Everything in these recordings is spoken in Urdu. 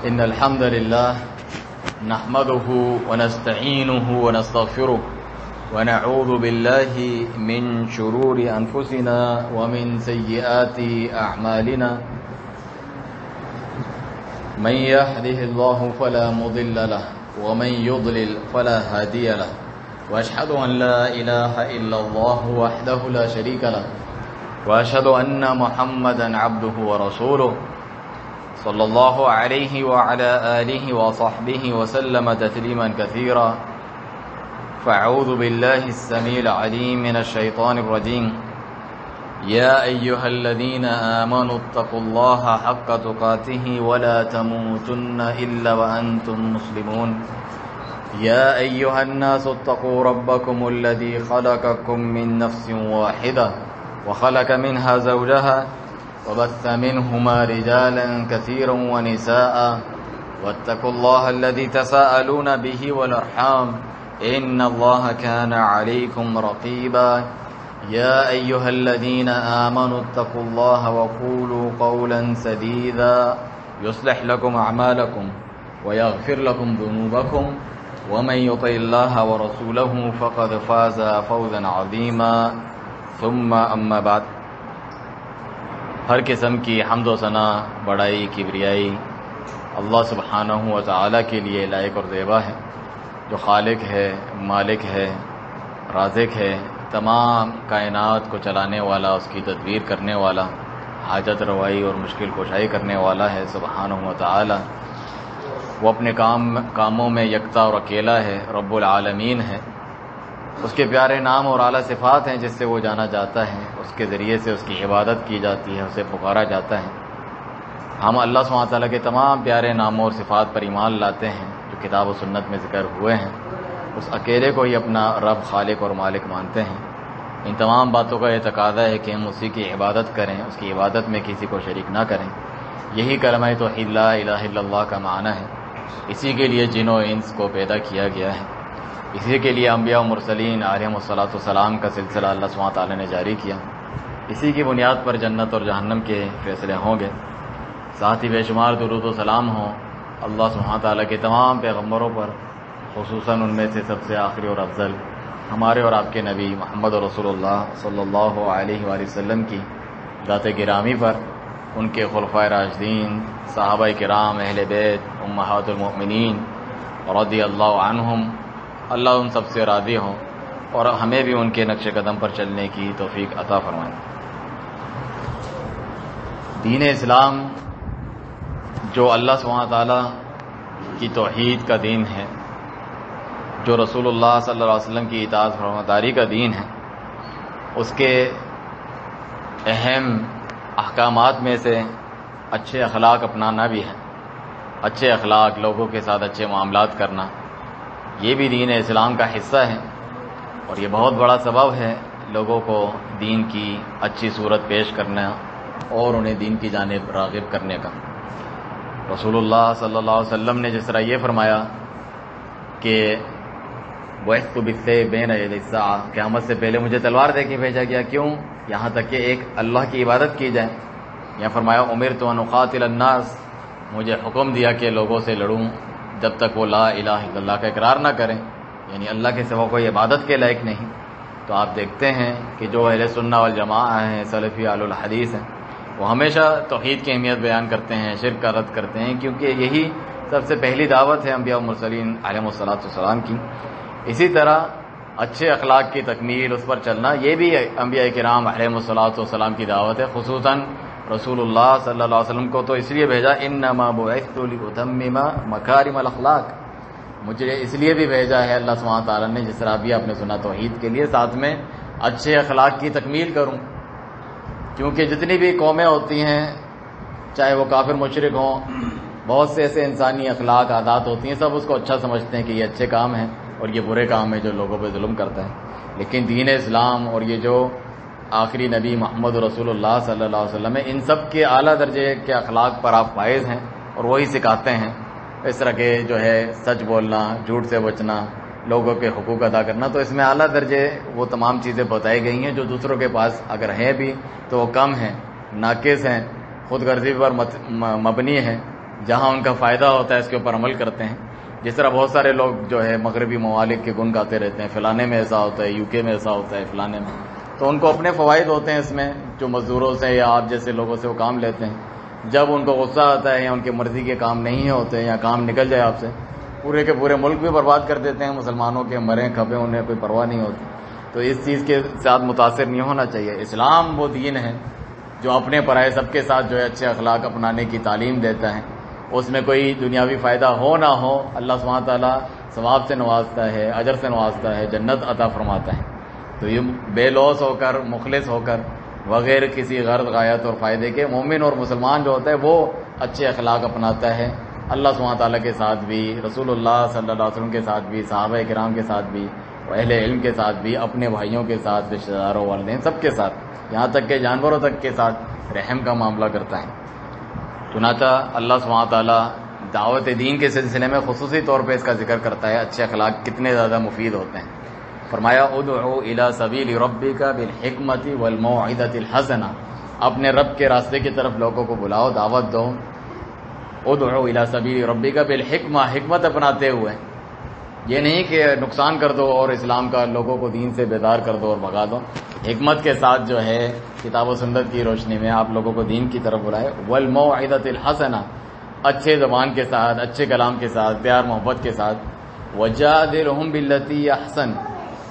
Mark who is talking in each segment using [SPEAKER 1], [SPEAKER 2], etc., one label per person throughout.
[SPEAKER 1] إن الحمد لله نحمده ونستعينه ونستغفره ونعوذ بالله من شرور أنفسنا ومن سيئات أعمالنا من يهده الله فلا مضل له ومن يضلل فلا هادي له وأشهد أن لا إله إلا الله وحده لا شريك له وأشهد أن محمدا عبده ورسوله صلى الله عليه وعلى آله وصحبه وسلم تسليما كثيرا فأعوذ بالله السميع العليم من الشيطان الرجيم يا أيها الذين آمنوا اتقوا الله حق تقاته ولا تموتن إلا وأنتم مسلمون يا أيها الناس اتقوا ربكم الذي خلقكم من نفس واحدة وخلق منها زوجها وبث منهما رجالا كثيرا ونساء واتقوا الله الذي تساءلون به والأرحام إن الله كان عليكم رقيبا يا أيها الذين آمنوا اتقوا الله وقولوا قولا سديدا يصلح لكم أعمالكم ويغفر لكم ذنوبكم ومن يطع الله ورسوله فقد فاز فوزا عظيما ثم أما بعد ہر قسم کی حمد و ثنا بڑائی کبریائی اللہ سبحانہ و تعالیٰ کے لیے لائق اور زیبا ہے، جو خالق ہے، مالک ہے، رازق ہے، تمام کائنات کو چلانے والا، اس کی تدبیر کرنے والا، حاجت روائی اور مشکل کشائی کرنے والا ہے سبحانہ و تعالیٰ۔ وہ اپنے کاموں میں یکتا اور اکیلا ہے، رب العالمین ہے۔ اس کے پیارے نام اور اعلیٰ صفات ہیں جس سے وہ جانا جاتا ہے، اس کے ذریعے سے اس کی عبادت کی جاتی ہے، اسے پکارا جاتا ہے۔ ہم اللہ سبحانہ وتعالیٰ کے تمام پیارے ناموں اور صفات پر ایمان لاتے ہیں جو کتاب و سنت میں ذکر ہوئے ہیں، اس اکیلے کو ہی اپنا رب، خالق اور مالک مانتے ہیں۔ ان تمام باتوں کا یہ تقاضا ہے کہ ہم اسی کی عبادت کریں، اس کی عبادت میں کسی کو شریک نہ کریں۔ یہی کلمہ توحید لا الہ الا اللہ کا معنی ہے۔ اسی کے لیے جن و انس کو پیدا کیا گیا ہے، اسی کے لیے انبیاء و مرسلین علیہم الصلاۃ والسلام کا سلسلہ اللہ سبحانہ تعالیٰ نے جاری کیا۔ اسی کی بنیاد پر جنت اور جہنم کے فیصلے ہوں گے۔ ساتھ ہی بے شمار درود و سلام ہوں اللہ سبحانہ تعالیٰ کے تمام پیغمبروں پر، خصوصاً ان میں سے سب سے آخری اور افضل ہمارے اور آپ کے نبی محمد رسول اللہ صلی اللہ علیہ وآلہ وسلم کی ذات گرامی پر، ان کے خلفائے راشدین، صحابہ کرام، اہل بیت، امہات المؤمنین رضی اللہ عنہم، اللہ ان سب سے راضی ہوں اور ہمیں بھی ان کے نقش قدم پر چلنے کی توفیق عطا فرمائیں۔ دین اسلام جو اللہ سبحانہ تعالیٰ کی توحید کا دین ہے، جو رسول اللہ صلی اللہ علیہ وسلم کی اطاعت فرمانبرداری کا دین ہے، اس کے اہم احکامات میں سے اچھے اخلاق اپنانا بھی ہے۔ اچھے اخلاق، لوگوں کے ساتھ اچھے معاملات کرنا، یہ بھی دین اسلام کا حصہ ہے، اور یہ بہت بڑا سبب ہے لوگوں کو دین کی اچھی صورت پیش کرنا اور انہیں دین کی جانب راغب کرنے کا۔ رسول اللہ صلی اللہ علیہ وسلم نے جس طرح یہ فرمایا کہ بعثت بالسیف بین یدی الساعہ، قیامت سے پہلے مجھے تلوار دے کے بھیجا گیا، کیوں؟ یہاں تک کہ ایک اللہ کی عبادت کی جائے۔ یا فرمایا امرت ان اقاتل الناس، مجھے حکم دیا کہ لوگوں سے لڑوں جب تک وہ لا الہ الا اللہ کا اقرار نہ کریں، یعنی اللہ کے سوا کوئی عبادت کے لائق نہیں۔ تو آپ دیکھتے ہیں کہ جو اہل سنہ والجماعہ ہیں، سلفی اہل الحدیث ہیں، وہ ہمیشہ توحید کی اہمیت بیان کرتے ہیں، شرک کا رد کرتے ہیں، کیونکہ یہی سب سے پہلی دعوت ہے انبیاء و مرسلین علیہم الصلاۃ والسلام کی۔ اسی طرح اچھے اخلاق کی تکمیل، اس پر چلنا، یہ بھی انبیاء کرام علیہم الصلاۃ والسلام کی دعوت ہے۔ خصوصاً رسول اللہ صلی اللہ علیہ وسلم کو تو اس لیے بھیجا، انما بعثت لاتمم مکارم الاخلاق، مجھے اس لیے بھی بھیجا ہے اللہ سبحانہ تعالیٰ نے، جس طرح بھی آپ نے سنا، توحید کے لیے، ساتھ میں اچھے اخلاق کی تکمیل کروں۔ کیونکہ جتنی بھی قومیں ہوتی ہیں، چاہے وہ کافر مشرک ہوں، بہت سے ایسے انسانی اخلاق، عادات ہوتی ہیں، سب اس کو اچھا سمجھتے ہیں کہ یہ اچھے کام ہیں اور یہ برے کام ہیں جو لوگوں پہ ظلم کرتا ہے۔ لیکن دین اسلام اور یہ جو آخری نبی محمد رسول اللہ صلی اللہ علیہ وسلم ہے، ان سب کے اعلیٰ درجے کے اخلاق پر آپ فائز ہیں اور وہی سکھاتے ہیں۔ اس طرح کے جو ہے سچ بولنا، جھوٹ سے بچنا، لوگوں کے حقوق ادا کرنا، تو اس میں اعلیٰ درجے وہ تمام چیزیں بتائی گئی ہیں جو دوسروں کے پاس اگر ہیں بھی تو وہ کم ہیں، ناقص ہیں، خود غرضی پر مبنی ہیں۔ جہاں ان کا فائدہ ہوتا ہے اس کے اوپر عمل کرتے ہیں. جس طرح بہت سارے لوگ جو ہے مغربی ممالک کے گن گاتے رہتے ہیں، فلانے میں ایسا ہوتا ہے، UK میں ایسا ہوتا ہے، فلانے میں، تو ان کو اپنے فوائد ہوتے ہیں اس میں، جو مزدوروں سے یا آپ جیسے لوگوں سے وہ کام لیتے ہیں. جب ان کو غصہ آتا ہے یا ان کی مرضی کے کام نہیں ہوتے یا کام نکل جائے آپ سے، پورے کے پورے ملک بھی برباد کر دیتے ہیں مسلمانوں کے، مریں کھپیں انہیں کوئی پرواہ نہیں ہوتی. تو اس چیز کے ساتھ متاثر نہیں ہونا چاہیے. اسلام وہ دین ہے جو اپنے پرائے سب کے ساتھ جو ہے اچھے اخلاق اپنانے کی تعلیم دیتا ہے. اس میں کوئی دنیاوی فائدہ ہو نہ ہو، اللہ سبحانہ تعالیٰ ثواب سے نوازتا ہے، اجر سے نوازتا ہے، جنت عطا فرماتا ہے. تو یہ بے لوث ہو کر، مخلص ہو کر، بغیر کسی غرض غایت اور فائدے کے مومن اور مسلمان جو ہوتا ہے وہ اچھے اخلاق اپناتا ہے اللہ سبحانہ تعالیٰ کے ساتھ بھی، رسول اللہ صلی اللہ علیہ وسلم کے ساتھ بھی، صحابہ کرام کے ساتھ بھی، اہل علم کے ساتھ بھی، اپنے بھائیوں کے ساتھ، رشتہ داروں، والدین، سب کے ساتھ، یہاں تک کہ جانوروں تک کے ساتھ رحم کا معاملہ کرتا ہے. چنانچہ اللہ سبحانہ تعالیٰ دعوت دین کے سلسلے میں خصوصی طور پہ اس کا ذکر کرتا ہے اچھے اخلاق کتنے زیادہ مفید ہوتے ہیں. فرمایا ادعو الی سبیل ربک بالحکمت والموعظۃ الحسنہ، اپنے رب کے راستے کی طرف لوگوں کو بلاؤ، دعوت دو. ادعو الی سبیل ربک بالحکمہ، حکمت اپناتے ہوئے، یہ نہیں کہ نقصان کر دو اور اسلام کا لوگوں کو دین سے بیدار کر دو اور بھگا دو. حکمت کے ساتھ جو ہے کتاب و سنت کی روشنی میں آپ لوگوں کو دین کی طرف بلائے. والموعظۃ الحسنہ، اچھے زبان کے ساتھ، اچھے کلام کے ساتھ، پیار محبت کے ساتھ. وجادلہم باللتی احسن،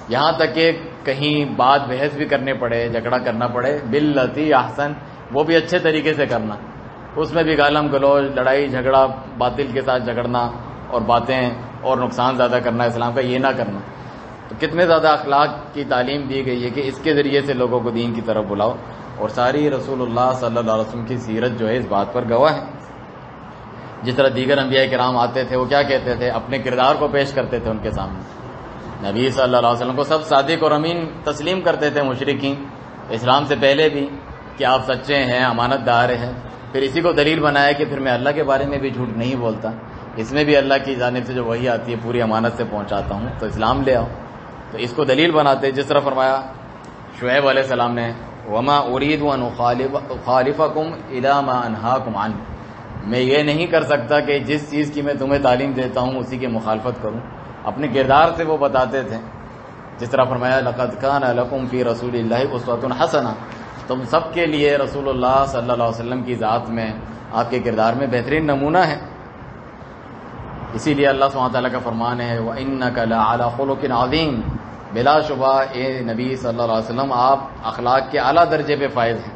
[SPEAKER 1] یہاں تک کہ کہیں بات بحث بھی کرنے پڑے، جھگڑا کرنا پڑے، باللتی احسن، وہ بھی اچھے طریقے سے کرنا. اس میں بھی گالم گلوچ، لڑائی جھگڑا، باطل کے ساتھ جھگڑنا اور باتیں اور نقصان زیادہ کرنا اسلام کا، یہ نہ کرنا. تو کتنے زیادہ اخلاق کی تعلیم دی گئی ہے کہ اس کے ذریعے سے لوگوں کو دین کی طرف بلاؤ. اور ساری رسول اللہ صلی اللہ علیہ وسلم کی سیرت جو ہے اس بات پر گواہ ہے. جس طرح دیگر انبیاء کرام آتے تھے، وہ کیا کہتے تھے؟ اپنے کردار کو پیش کرتے تھے ان کے سامنے. نبی صلی اللہ علیہ وسلم کو سب صادق اور امین تسلیم کرتے تھے مشرکین اسلام سے پہلے بھی، کہ آپ سچے ہیں، امانت دار ہیں. پھر اسی کو دلیل بنایا کہ پھر میں اللہ کے بارے میں بھی جھوٹ نہیں بولتا، اس میں بھی اللہ کی جانب سے جو وحی آتی ہے پوری امانت سے پہنچاتا ہوں، تو اسلام لے آؤ. تو اس کو دلیل بناتے. جس طرح فرمایا شعیب علیہ السلام نے، وما اريد ان اخالفكم الى ما انهاكم عنه، میں یہ نہیں کر سکتا کہ جس چیز کی میں تمہیں تعلیم دیتا ہوں اسی کی مخالفت کروں. اپنے کردار سے وہ بتاتے تھے. جس طرح فرمایا لقد كان لكم في رسول الله اسوة حسنہ، تم سب کے لیے رسول اللہ صلی اللہ علیہ وسلم کی ذات میں، آپ کے کردار میں بہترین نمونہ ہے. اسی لیے اللہ سبحانہ تعالیٰ کا فرمان ہے وَإِنَّكَ لَعَلَىٰ خُلُقٍ عَظِيمٍ، بلا شبہ اے نبی صلی اللہ علیہ وسلم آپ اخلاق کے اعلیٰ درجے پہ فائز ہیں.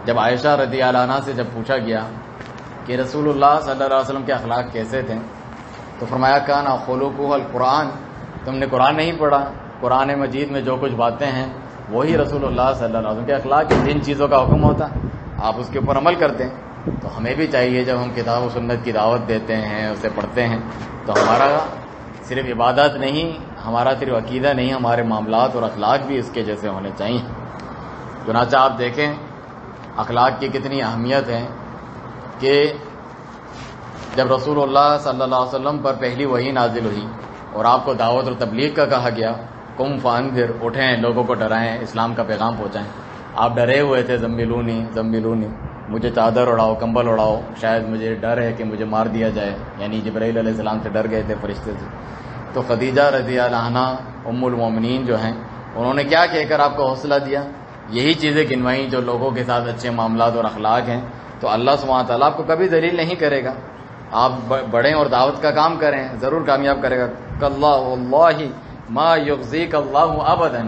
[SPEAKER 1] جب عائشہ رضی اللہ عنہا سے جب پوچھا گیا کہ رسول اللہ صلی اللہ علیہ وسلم کے اخلاق کیسے تھے، تو فرمایا کان خلقہ القرآن، تم نے قرآن نہیں پڑھا؟ قرآن مجید میں جو کچھ باتیں ہیں وہی رسول اللہ صلی اللہ علیہ وسلم کے اخلاق. جن چیزوں کا حکم ہوتا آپ اس کے اوپر عمل کرتے ہیں. تو ہمیں بھی چاہیے جب ہم کتاب و سنت کی دعوت دیتے ہیں، اسے پڑھتے ہیں، تو ہمارا صرف عبادت نہیں، ہمارا صرف عقیدہ نہیں، ہمارے معاملات اور اخلاق بھی اس کے جیسے ہونے چاہیے. چنانچہ آپ دیکھیں اخلاق کی کتنی اہمیت ہے کہ جب رسول اللہ صلی اللہ علیہ وسلم پر پہلی وحی نازل ہوئی اور آپ کو دعوت اور تبلیغ کا کہا گیا، قم فانذر، اٹھیں لوگوں کو ڈرائیں، اسلام کا پیغام پہنچائیں. آپ ڈرے ہوئے تھے، زملونی زملونی، مجھے چادر اڑاؤ، کمبل اڑاؤ، شاید مجھے ڈر ہے کہ مجھے مار دیا جائے. یعنی جبرائیل علیہ السلام سے ڈر گئے تھے فرشتے سے. تو خدیجہ رضی اللہ عنہا ام المومنین جو ہیں، انہوں نے کیا کہہ کر آپ کو حوصلہ دیا؟ یہی چیزیں گنوائیں جو لوگوں کے ساتھ اچھے معاملات اور اخلاق ہیں. تو اللہ سبحانہ تعالیٰ آپ کو کبھی ذلیل نہیں کرے گا. آپ بڑھیں اور دعوت کا کام کریں، ضرور کامیاب کرے گا. کاللہ واللہ ما یخزیک اللہ ابدا،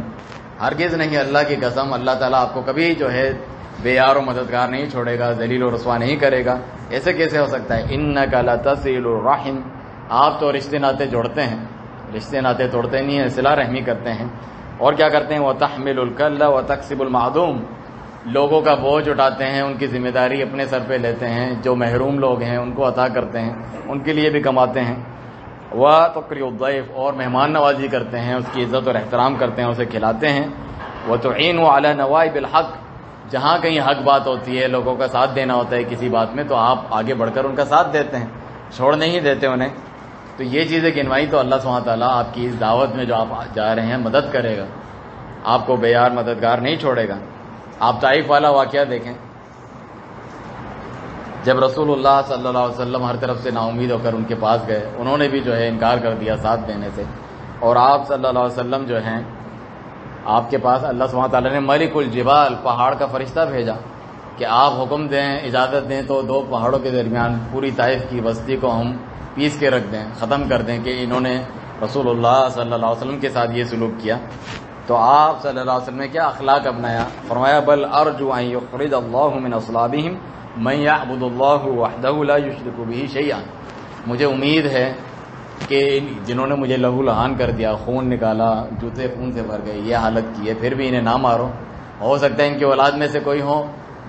[SPEAKER 1] ہرگز نہیں، اللہ کی قسم، اللہ تعالیٰ آپ کو کبھی جو ہے بے یار و مددگار نہیں چھوڑے گا، ذلیل و رسوا نہیں کرے گا. ایسے کیسے ہو سکتا ہے؟ انک لتصل الرحم، آپ تو رشتے ناطے جوڑتے ہیں، رشتے ناطے توڑتے نہیں ہیں، صلہ رحمی کرتے ہیں. اور کیا کرتے ہیں؟ وتحمل الکل وتکسب المعدوم، لوگوں کا بوجھ اٹھاتے ہیں، ان کی ذمہ داری اپنے سر پہ لیتے ہیں، جو محروم لوگ ہیں ان کو عطا کرتے ہیں، ان کے لیے بھی کماتے ہیں. وتقری الضیف، اور مہمان نوازی کرتے ہیں، اس کی عزت اور احترام کرتے ہیں، اسے کھلاتے ہیں. وتعین علی نوائب الحق، جہاں کہیں حق بات ہوتی ہے، لوگوں کا ساتھ دینا ہوتا ہے کسی بات میں، تو آپ آگے بڑھ کر ان کا ساتھ دیتے ہیں، چھوڑ نہیں دیتے انہیں. تو یہ چیزیں گنوائی تو اللہ سبحانہ تعالیٰ آپ کی اس دعوت میں جو آپ جا رہے ہیں مدد کرے گا، آپ کو بے یار مددگار نہیں چھوڑے گا. آپ طائف والا واقعہ دیکھیں، جب رسول اللہ صلی اللہ علیہ وسلم ہر طرف سے نا امید ہو کر ان کے پاس گئے، انہوں نے بھی جو ہے انکار کر دیا ساتھ دینے سے، اور آپ صلی اللہ علیہ وسلم جو ہیں آپ کے پاس اللہ سبحانہ تعالیٰ نے ملک الجبال پہاڑ کا فرشتہ بھیجا کہ آپ حکم دیں، اجازت دیں تو دو پہاڑوں کے درمیان پوری طائف کی بستی کو ہم پیس کے رکھ دیں، ختم کر دیں کہ انہوں نے رسول اللہ صلی اللہ علیہ وسلم کے ساتھ یہ سلوک کیا۔ تو آپ صلی اللہ علیہ وسلم نے کیا اخلاق اپنایا؟ فرمایا بل ارجو ان یخرج اللہ من اصلابہم من یعبد اللہ وحدہ لا یشرک بہ شیئا، مجھے امید ہے کہ جنہوں نے مجھے لہو لہان کر دیا، خون نکالا، جوتے خون سے بھر گئے، یہ حالت کی ہے، پھر بھی انہیں نہ مارو، ہو سکتا ہے ان کی اولاد میں سے کوئی ہو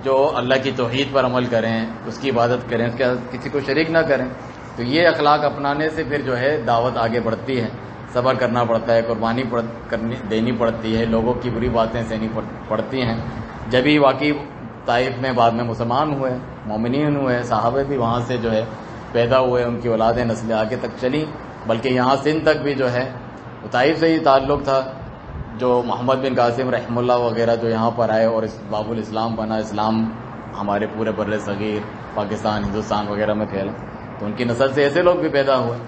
[SPEAKER 1] جو اللہ کی توحید پر عمل کریں، اس کی عبادت کریں، اس کے کسی کو شریک نہ کریں۔ تو یہ اخلاق اپنانے سے پھر جو ہے دعوت آگے بڑھتی ہے، صبر کرنا پڑتا ہے، قربانی دینی پڑتی ہے، لوگوں کی بری باتیں سہنی پڑتی ہیں۔ جبھی واقعی طائف میں بعد میں مسلمان ہوئے، مومنین ہوئے، صحابہ بھی وہاں سے جو ہے پیدا ہوئے، ان کی اولادیں نسلیں آگے تک چلی، بلکہ یہاں سندھ تک بھی جو ہے طائف سے ہی تعلق تھا۔ جو محمد بن قاسم رحمہ اللہ وغیرہ جو یہاں پر آئے اور اس باب الاسلام بنا، اسلام ہمارے پورے بر صغیر پاکستان ہندوستان وغیرہ میں پھیلا، تو ان کی نسل سے ایسے لوگ بھی پیدا ہوئے۔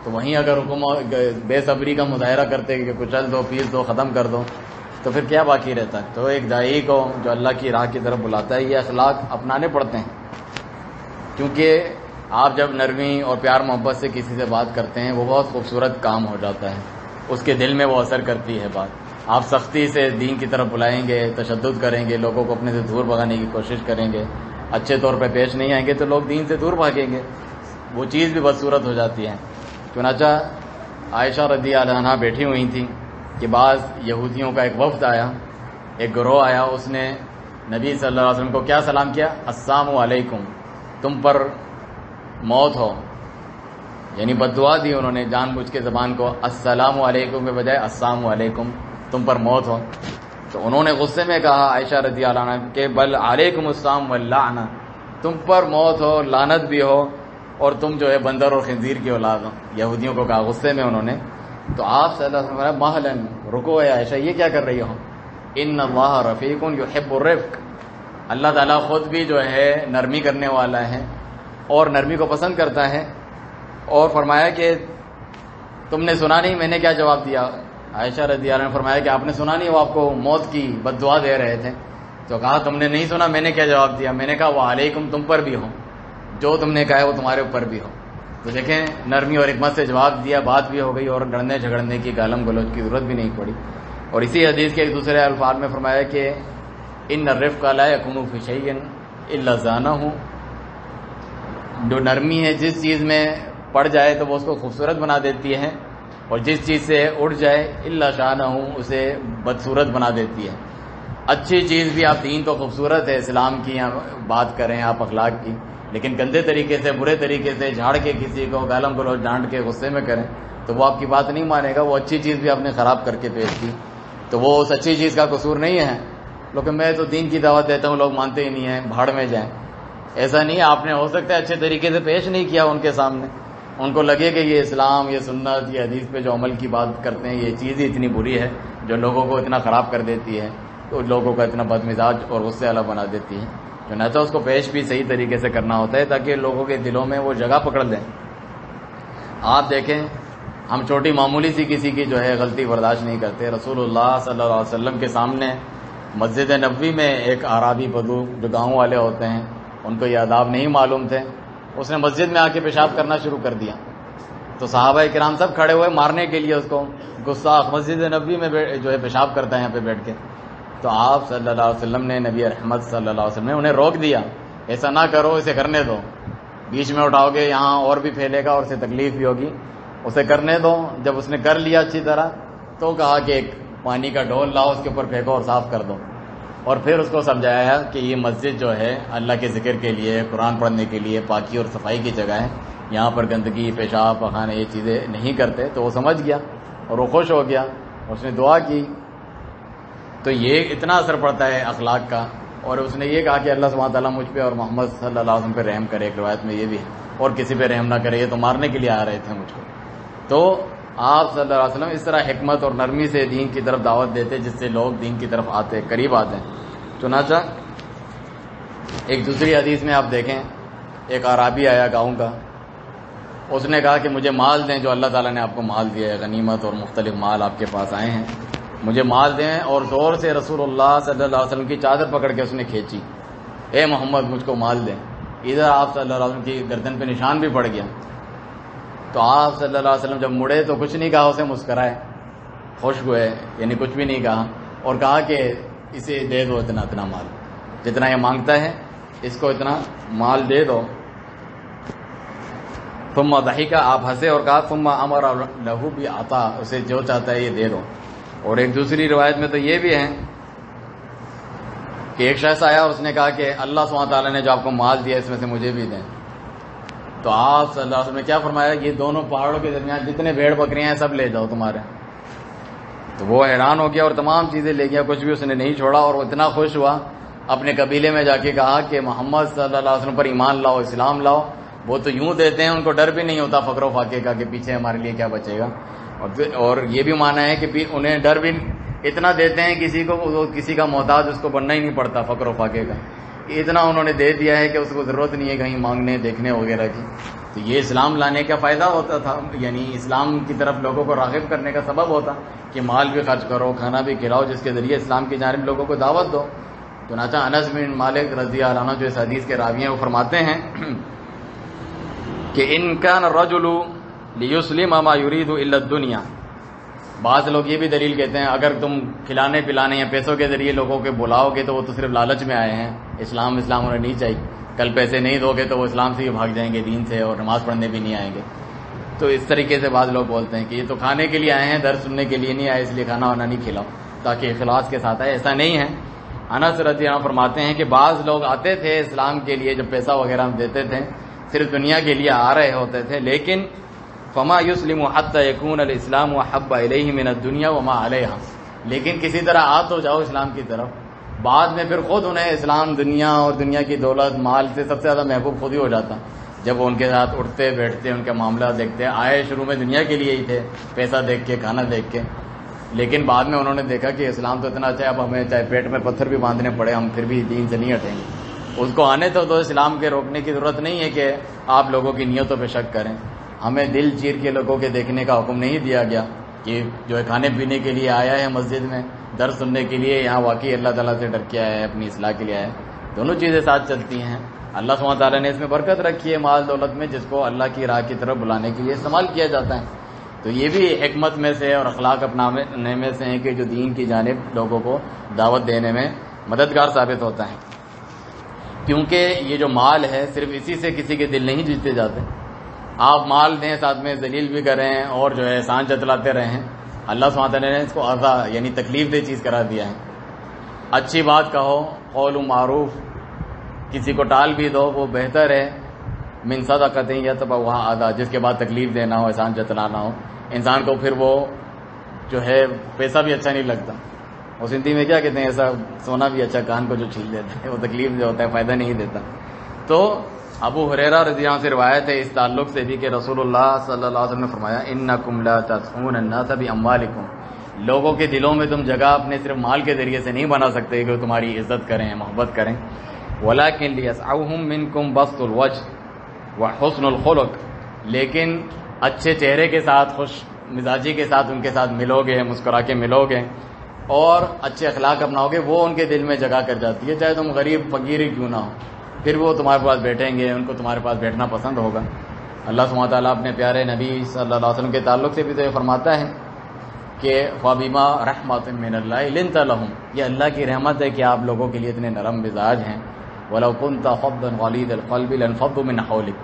[SPEAKER 1] تو وہیں اگر حکومت بے صبری کا مظاہرہ کرتے کہ کچل دو، پیس دو، ختم کر دو، تو پھر کیا باقی رہتا ہے؟ تو ایک داعی کو جو اللہ کی راہ کی طرف بلاتا ہے، یہ اخلاق اپنانے پڑتے ہیں، کیونکہ آپ جب نرمی اور پیار محبت سے کسی سے بات کرتے ہیں وہ بہت خوبصورت کام ہو جاتا ہے، اس کے دل میں وہ اثر کرتی ہے بات۔ آپ سختی سے دین کی طرف بلائیں گے، تشدد کریں گے، لوگوں کو اپنے سے دور بھگانے کی کوشش کریں گے، اچھے طور پہ پیش نہیں آئیں گے تو لوگ دین سے دور بھاگیں گے، وہ چیز بھی بدصورت ہو جاتی ہے۔ چنانچہ عائشہ رضی اللہ عنہا بیٹھی ہوئی تھیں کہ بعض یہودیوں کا ایک وفد آیا، ایک گروہ آیا، اس نے نبی صلی اللہ علیہ وسلم کو کیا سلام کیا؟ السلام علیکم، تم پر موت ہو، یعنی بد دعا دی انہوں نے جان بوجھ کے زبان کو، السلام علیکم کے بجائے السلام علیکم، تم پر موت ہو۔ تو انہوں نے غصے میں کہا عائشہ رضی اللہ عنہ کہ بل علیکم السلام واللعنہ، تم پر موت ہو، لعنت بھی ہو، اور تم جو ہے بندر اور خنزیر کی اولاد ہو، یہودیوں کو کہا غصے میں انہوں نے۔ تو آپ صلی اللہ علیہ وسلم مہلن، رکو ہے عائشہ، یہ کیا کر رہی ہو؟ ان اللہ رفیق یحب الرفق، اللہ تعالیٰ خود بھی جو ہے نرمی کرنے والا ہے اور نرمی کو پسند کرتا ہے۔ اور فرمایا کہ تم نے سنا نہیں میں نے کیا جواب دیا؟ عائشہ رضی اللہ عنہ نے فرمایا کہ آپ نے سنا نہیں وہ آپ کو موت کی بد دعا دے رہے تھے؟ تو کہا تم نے نہیں سنا میں نے کیا جواب دیا؟ میں نے کہا وعلیکم، تم پر بھی ہو، جو تم نے کہا ہے وہ تمہارے اوپر بھی ہو۔ تو دیکھیں نرمی اور حکمت سے جواب دیا، بات بھی ہو گئی اور لڑنے جھگڑنے کی گالم گلوچ کی ضرورت بھی نہیں پڑی۔ اور اسی حدیث کے ایک دوسرے الفاظ میں فرمایا کہ ان الرفق لا یکون فی شیء الا زانہ، جو نرمی ہے جس چیز میں پڑ جائے تو وہ اس کو خوبصورت بنا دیتی ہے، اور جس چیز سے اڑ جائے الا شانہ اسے بدصورت بنا دیتی ہے۔ اچھی چیز بھی آپ دین تو خوبصورت ہے، اسلام کی بات کریں آپ اخلاق کی، لیکن گندے طریقے سے برے طریقے سے جھاڑ کے کسی کو گالم گلوچ ڈانٹ کے غصے میں کریں تو وہ آپ کی بات نہیں مانے گا۔ وہ اچھی چیز بھی آپ نے خراب کر کے پیش کی تو وہ اس اچھی چیز کا قصور نہیں ہے۔ لیکن میں تو دین کی دعوت دیتا ہوں، لوگ مانتے ہی نہیں ہیں، بھاڑ میں جائیں، ایسا نہیں۔ آپ نے ہو سکتا ہے اچھے طریقے سے پیش نہیں کیا ان کے سامنے، ان کو لگے کہ یہ اسلام، یہ سنت، یہ حدیث پہ جو عمل کی بات کرتے ہیں یہ چیز ہی اتنی بری ہے جو لوگوں کو اتنا خراب کر دیتی ہے، تو لوگوں کا اتنا بد مزاج اور غصے والا بنا دیتی ہے۔ چنانچہ اس کو پیش بھی صحیح طریقے سے کرنا ہوتا ہے تاکہ لوگوں کے دلوں میں وہ جگہ پکڑ لیں۔ آپ دیکھیں ہم چھوٹی معمولی سی کسی کی جو ہے غلطی برداشت نہیں کرتے۔ رسول اللہ صلی اللہ علیہ وسلم کے سامنے مسجد نبوی میں ایک اعرابی بدو جو گاؤں والے ہوتے ہیں، ان کو یہ آداب نہیں معلوم تھے، اس نے مسجد میں آ کے پیشاب کرنا شروع کر دیا۔ تو صحابہ کرام سب کھڑے ہوئے مارنے کے لیے اس کو، گستاخ مسجد نبوی میں جو ہے پیشاب کرتا ہے یہاں پہ بیٹھ کے۔ تو آپ صلی اللہ علیہ وسلم نے، نبی رحمت صلی اللہ علیہ وسلم نے انہیں روک دیا، ایسا نہ کرو، اسے کرنے دو، بیچ میں اٹھاؤ گے یہاں اور بھی پھیلے گا اور اسے تکلیف بھی ہوگی، اسے کرنے دو۔ جب اس نے کر لیا اچھی طرح تو کہا کہ ایک پانی کا ڈول لاؤ، اس کے اوپر پھینکو اور صاف کر دو، اور پھر اس کو سمجھایا کہ یہ مسجد جو ہے اللہ کے ذکر کے لیے، قرآن پڑھنے کے لیے، پاکی اور صفائی کی جگہ ہے، یہاں پر گندگی، پیشاب، پخانے یہ چیزیں نہیں کرتے۔ تو وہ سمجھ گیا اور وہ خوش ہو گیا، اس نے دعا کی۔ تو یہ اتنا اثر پڑتا ہے اخلاق کا۔ اور اس نے یہ کہا کہ اللہ سبحانہ تعالیٰ مجھ پہ اور محمد صلی اللہ علیہ وسلم پہ رحم کرے، ایک روایت میں یہ بھی ہے، اور کسی پہ رحم نہ کرے، یہ تو مارنے کے لیے آ رہے تھے مجھ کو۔ تو آپ صلی اللہ علیہ وسلم اس طرح حکمت اور نرمی سے دین کی طرف دعوت دیتے جس سے لوگ دین کی طرف آتے، قریب آتے ہیں۔ چنانچہ ایک دوسری حدیث میں آپ دیکھیں ایک عرابی آیا گاؤں کا، اس نے کہا کہ مجھے مال دیں، جو اللہ تعالیٰ نے آپ کو مال دیا ہے، غنیمت اور مختلف مال آپ کے پاس آئے ہیں، مجھے مال دیں. اور زور سے رسول اللہ صلی اللہ علیہ وسلم کی چادر پکڑ کے اس نے کھینچی، اے محمد مجھ کو مال دیں. ادھر آپ صلی اللہ علیہ وسلم کی گردن پہ نشان بھی پڑ گیا. تو آپ صلی اللہ علیہ وسلم جب مڑے تو کچھ نہیں کہا، اسے مسکرائے، خوش ہوئے، یعنی کچھ بھی نہیں کہا، اور کہا کہ اسے دے دو اتنا اتنا مال، جتنا یہ مانگتا ہے اس کو اتنا مال دے دو. ثم ضحک، آپ ہنسے اور کہا ثم امر لہو بعطا، اسے جو چاہتا ہے یہ دے دو. اور ایک دوسری روایت میں تو یہ بھی ہے کہ ایک شخص آیا اور اس نے کہا کہ اللہ سبحانہ تعالیٰ نے جو آپ کو مال دیا اس میں سے مجھے بھی دیں. تو آپ صلی اللہ علیہ وسلم نے کیا فرمایا، یہ دونوں پہاڑوں کے درمیان جتنے بھیڑ بکریاں ہیں سب لے جاؤ تمہارے. تو وہ حیران ہو گیا اور تمام چیزیں لے گیا، کچھ بھی اس نے نہیں چھوڑا. اور وہ اتنا خوش ہوا، اپنے قبیلے میں جا کے کہا کہ محمد صلی اللہ علیہ وسلم پر ایمان لاؤ، اسلام لاؤ. وہ تو یوں دیتے ہیں، ان کو ڈر بھی نہیں ہوتا فقر و فاقے کا کہ پیچھے ہمارے لیے کیا بچے گا. اور یہ بھی مانا ہے کہ انہیں ڈر بھی اتنا دیتے ہیں کسی کا محتاج اس کو بننا ہی نہیں پڑتا فقر و فاقے کا. اتنا انہوں نے دے دیا ہے کہ اس کو ضرورت نہیں ہے کہیں مانگنے دیکھنے وغیرہ کی. تو یہ اسلام لانے کا فائدہ ہوتا تھا، یعنی اسلام کی طرف لوگوں کو راغب کرنے کا سبب ہوتا کہ مال بھی خرچ کرو، کھانا بھی کھلاؤ، جس کے ذریعے اسلام کی جانب لوگوں کو دعوت دو. چنانچہ انس بن مالک رضی اللہ عنہ جو اس حدیث کے راوی ہیں وہ فرماتے ہیں کہ ان کان الرجل لیسلم ما یرید الا الدنیا. بعض لوگ یہ بھی دلیل کہتے ہیں اگر تم کھلانے پلانے یا پیسوں کے ذریعے لوگوں کے بلاؤ گے تو وہ تو صرف لالچ میں آئے ہیں، اسلام انہیں نہیں چاہیے. کل پیسے نہیں دو گے تو وہ اسلام سے ہی بھاگ جائیں گے، دین سے، اور نماز پڑھنے بھی نہیں آئیں گے. تو اس طریقے سے بعض لوگ بولتے ہیں کہ یہ تو کھانے کے لیے آئے ہیں، درس سننے کے لیے نہیں آئے، اس لیے کھانا وانا نہیں کھلاؤ تاکہ اخلاص کے ساتھ آئے. ایسا نہیں ہے. انس رضی اللہ عنہ فرماتے ہیں کہ بعض لوگ آتے تھے اسلام کے لیے، جب پیسہ وغیرہ ہم دیتے تھے صرف دنیا کے لیے آ رہے ہوتے تھے، لیکن فما یسلم حتی یکون الاسلام احب الیہ من الدنیا وما علیہا، لیکن کسی طرح آ تو جاؤ اسلام کی طرف. بعد میں پھر خود انہیں اسلام دنیا اور دنیا کی دولت مال سے سب سے زیادہ محبوب خود ہی ہو جاتا جب وہ ان کے ساتھ اٹھتے بیٹھتے، ان کے معاملہ دیکھتے. آئے شروع میں دنیا کے لیے ہی تھے، پیسہ دیکھ کے، کھانا دیکھ کے، لیکن بعد میں انہوں نے دیکھا کہ اسلام تو اتنا اچھا ہے، اب ہمیں چاہے پیٹ میں پتھر بھی باندھنے پڑے ہم پھر بھی دین سے نہیں ہٹیں گے. اس کو آنے تو اسلام کے روکنے کی ضرورت نہیں ہے کہ آپ لوگوں کی نیتوں پہ شک کریں. ہمیں دل چیر کے لوگوں کے دیکھنے کا حکم نہیں دیا گیا کہ جو ہے کھانے پینے کے لیے آیا ہے مسجد میں، درس سننے کے لیے یہاں واقعی اللہ تعالیٰ سے ڈر کے آیا ہے، اپنی اصلاح کے لیے آیا ہے. دونوں چیزیں ساتھ چلتی ہیں. اللہ سبحانہ تعالیٰ نے اس میں برکت رکھی ہے مال دولت میں، جس کو اللہ کی راہ کی طرف بلانے کے لیے استعمال کیا جاتا ہے. تو یہ بھی حکمت میں سے اور اخلاق اپنانے میں سے ہیں کہ جو دین کی جانب لوگوں کو دعوت دینے میں مددگار ثابت ہوتا ہے. کیونکہ یہ جو مال ہے صرف اسی سے کسی کے دل نہیں جیتے جاتے. آپ مال دیں، ساتھ میں ذلیل بھی کریں اور جو ہے احسان جتلاتے رہیں. اللہ سبحانہ تعالیٰ نے اس کو اذا یعنی تکلیف دہ چیز قرار دیا ہے. اچھی بات کہو، قول معروف، کسی کو ٹال بھی دو، وہ بہتر ہے من صدقۃ یتبعھا اذی، جس کے بعد تکلیف دینا ہو، احسان جتلانا ہو. انسان کو پھر وہ جو ہے پیسہ بھی اچھا نہیں لگتا. اور ہندی میں کیا کہتے ہیں، ایسا سونا بھی اچھا کان کو جو چھیل دیتا ہے، وہ تکلیف جو ہوتا ہے، فائدہ نہیں دیتا. تو ابو ہریرہ رضی اللہ عنہ سے روایت ہے اس تعلق سے بھی کہ رسول اللہ صلی اللہ علیہ وسلم نے فرمایا انکم لا تسعون الناس باموالکم، لوگوں کے دلوں میں تم جگہ اپنے صرف مال کے ذریعے سے نہیں بنا سکتے کہ وہ تمہاری عزت کریں، محبت کریں. ولکن لیسعوہم منکم بسط الوجہ وحسن الخلق، لیکن اچھے چہرے کے ساتھ، خوش مزاجی کے ساتھ ان کے ساتھ ملو گے، مسکرا کے ملو گے اور اچھے اخلاق اپناؤ گے، وہ ان کے دل میں جگہ کر جاتی ہے، چاہے تم غریب فقیر ہی کیوں نہ ہو. پھر وہ تمہارے پاس بیٹھیں گے، ان کو تمہارے پاس بیٹھنا پسند ہوگا. اللہ سبحانہ تعالیٰ اپنے پیارے نبی صلی اللہ علیہ وسلم کے تعلق سے بھی تو یہ فرماتا ہے کہ فَبِمَا رَحْمَةٍ مِّنَ اللَّهِ لِنتَ لَهُمْ، یہ اللہ کی رحمت ہے کہ آپ لوگوں کے لیے اتنے نرم مزاج ہیں. وَلَوْ كُنْتَ فَظًّا غَلِيظَ الْقَلْبِ لَانفَضُّوا مِنْ حَوْلِكَ،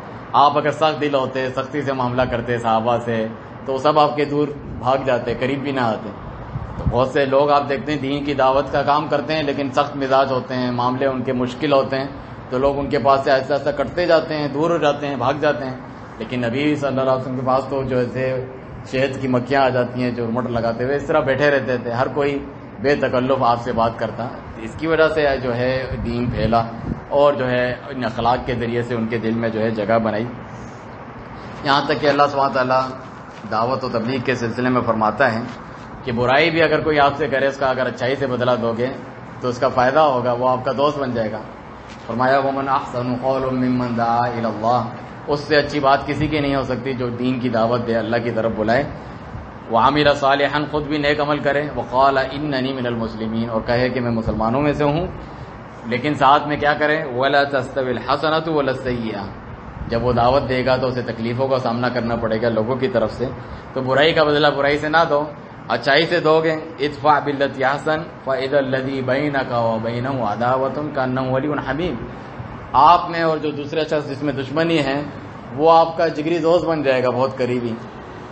[SPEAKER 1] آپ اگر سخت دل ہوتے، سختی سے معاملہ کرتے صحابہ سے، تو سب آپ کے دور بھاگ جاتے، قریب بھی نہ آتے. تو بہت سے لوگ آپ دیکھتے ہیں دین کی دعوت کا کام کرتے ہیں لیکن سخت مزاج ہوتے ہیں، معاملے ان کے مشکل ہوتے ہیں، تو لوگ ان کے پاس سے آہستہ آہستہ کٹتے جاتے ہیں، دور ہو جاتے ہیں، بھاگ جاتے ہیں. لیکن نبی صلی اللہ علیہ وسلم کے پاس تو جو ایسے شہد کی مکھیاں آ جاتی ہیں جو مٹر لگاتے ہوئے اس طرح بیٹھے رہتے تھے، ہر کوئی بے تکلف آپ سے بات کرتا. اس کی وجہ سے جو ہے دین پھیلا اور جو ہے ان اخلاق کے ذریعے سے ان کے دل میں جو ہے جگہ بنائی. یہاں تک کہ اللہ سبحانہ تعالیٰ دعوت و تبلیغ کے سلسلے میں فرماتا ہے کہ برائی بھی اگر کوئی آپ سے کرے، اس کا اگر اچھائی سے بدلہ دو گے تو اس کا فائدہ ہوگا، وہ آپ کا دوست بن جائے گا. فرمایا ومن احسن قول ممن دعا الی اللہ، اس سے اچھی بات کسی کی نہیں ہو سکتی جو دین کی دعوت دے، اللہ کی طرف بلائے، وعمل صالحا، خود بھی نیک عمل کرے، وقال اننی من المسلمین، اور کہے کہ میں مسلمانوں میں سے ہوں، لیکن ساتھ میں کیا کرے، ولا تستوی الحسنۃ ولا السیئۃ، جب وہ دعوت دے گا تو اسے تکلیفوں کا سامنا کرنا پڑے گا لوگوں کی طرف سے، تو برائی کا بدلہ برائی سے نہ دو، اچھائی سے دو گے، ادفع بالتی احسن فاذا الذی بینک وبینہ عداوۃ کانہ ولی حمیم، آپ میں اور جو دوسرے شخص جس میں دشمنی ہے وہ آپ کا جگری دوست بن جائے گا، بہت قریبی،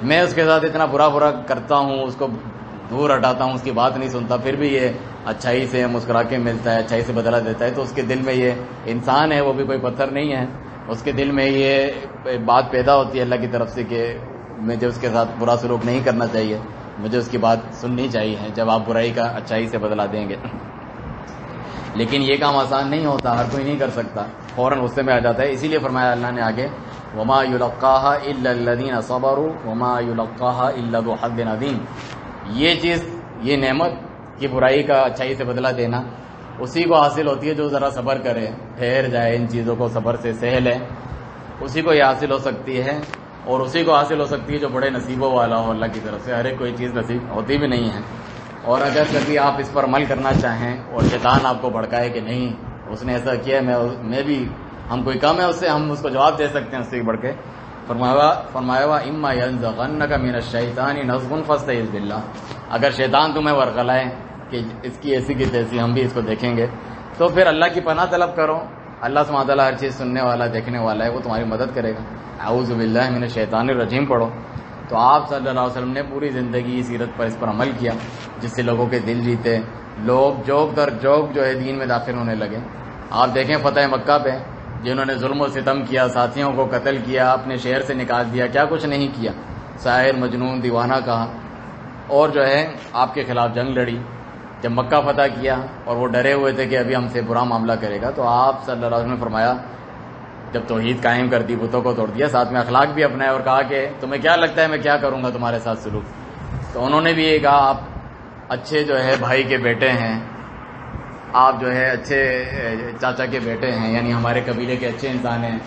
[SPEAKER 1] میں اس کے ساتھ اتنا برا کرتا ہوں، اس کو دور ہٹاتا ہوں، اس کی بات نہیں سنتا، پھر بھی یہ اچھائی سے مسکرا کے ملتا ہے، اچھائی سے بدلہ دیتا ہے، تو اس کے دل میں یہ انسان ہے، وہ بھی کوئی پتھر نہیں ہے، اس کے دل میں یہ بات پیدا ہوتی ہے اللہ کی طرف سے کہ مجھے اس کے ساتھ برا سلوک نہیں کرنا چاہیے، مجھے اس کی بات سننی چاہیے جب آپ برائی کا اچھائی سے بدلہ دیں گے۔ لیکن یہ کام آسان نہیں ہوتا، ہر کوئی نہیں کر سکتا، فوراً غصے میں آ جاتا ہے، اسی لیے فرمایا اللہ نے آگے وما يلقاها الا الذين صبروا وما يلقاها الا ذو حظ عظیم، یہ چیز، یہ نعمت کی برائی کا اچھائی سے بدلہ دینا اسی کو حاصل ہوتی ہے جو ذرا صبر کرے، ٹھہر جائے، ان چیزوں کو صبر سے سہ لے، اسی کو یہ حاصل ہو سکتی ہے، اور اسی کو حاصل ہو سکتی ہے جو بڑے نصیبوں والا ہو اللہ کی طرف سے، ہر ایک کوئی چیز نصیب ہوتی بھی نہیں ہے، اور اگر کبھی آپ اس پر عمل کرنا چاہیں اور شیطان آپ کو بھڑکائے کہ نہیں اس نے ایسا کیا، میں بھی، ہم کوئی کم ہے اس سے، ہم اس کو جواب دے سکتے ہیں اس سے بڑھ کے، فرمایا اما ينزغنك من الشیطان نزغ فاستعذ باللہ، اگر شیطان تمہیں ورغلائے کہ اس کی ایسی کی تیسی، ہم بھی اس کو دیکھیں گے، تو پھر اللہ کی پناہ طلب کرو، اللہ سبحانہ وتعالیٰ ہر چیز سننے والا، دیکھنے والا ہے، وہ تمہاری مدد کرے گا، اعوذ باللہ من الشیطان الرجیم پڑھو۔ تو آپ صلی اللہ علیہ وسلم نے پوری زندگی سیرت پر اس پر عمل کیا، جس سے لوگوں کے دل جیتے، لوگ جوک در جوک جو ہے دین میں داخل ہونے لگے۔ آپ دیکھیں فتح مکہ پہ جنہوں نے ظلم و ستم کیا، ساتھیوں کو قتل کیا، اپنے شہر سے نکال دیا، کیا کچھ نہیں کیا، شاعر، مجنون، دیوانہ کہا، اور جو ہے آپ کے خلاف جنگ لڑی، جب مکہ فتح کیا اور وہ ڈرے ہوئے تھے کہ ابھی ہم سے برا معاملہ کرے گا، تو آپ صلی اللہ علیہ وسلم نے فرمایا، جب توحید قائم کر دی، بتوں کو توڑ دیا، ساتھ میں اخلاق بھی اپنائے اور کہا کہ تمہیں کیا لگتا ہے میں کیا کروں گا تمہارے ساتھ سلوک، تو انہوں نے بھی یہ کہا آپ اچھے جو ہے بھائی کے بیٹے ہیں، آپ جو ہے اچھے چاچا کے بیٹے ہیں، یعنی ہمارے قبیلے کے اچھے انسان ہیں،